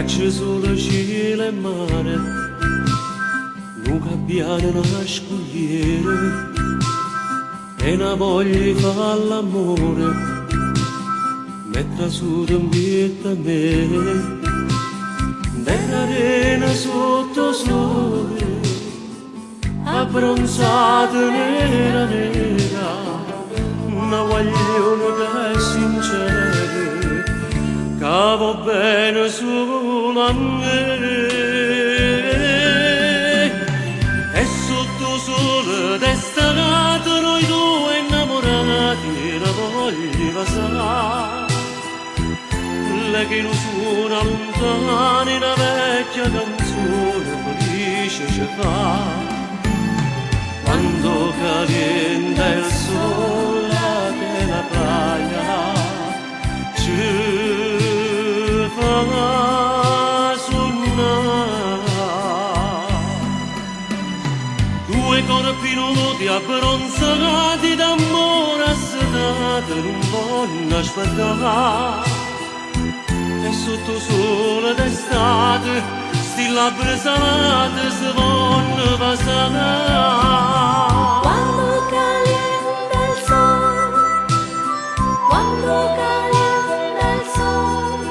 c'è solo cielo e mare, non cambiare una scogliere, e una voglia di fare l'amore, mettere su d'ambiente a me, nell'arena sotto sole, abbronzata nera nera, una guaglione che è sincera, che va bene solo a me. E sotto sole d'estate noi due innamorati, la voglia passare, lei che non suona lontana, una vecchia canzone felice ci fa. Quando calienta il sole della playa ci fa suonare due corpi nudi abbronzati d'amore assetati non vogliono aspettare. E sotto sole d'estate sti labbra salate si vanno passare. Quando calienta il sole, quando calienta il sole,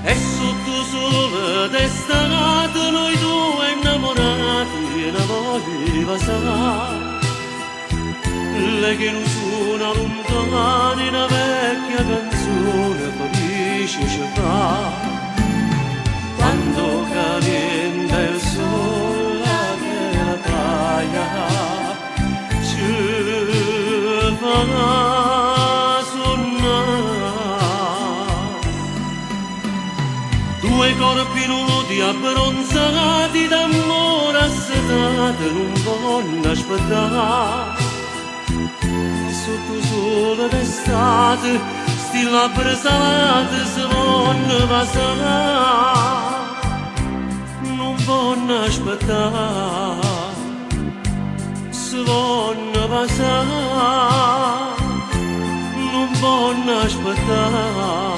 e sotto sole d'estate noi due innamorati e la voglia passare. Lei che non suona lontana, una vecchia canzone felice ci fa. Quando calienta il sole della playa ci fa suonare due corpi nudi abbronzati d'amore assetati non vogliono aspettare. Sotto sole d'estate sti labbra salate si vanno passare, non vanno aspettare, si vanno passare, non vanno aspettare.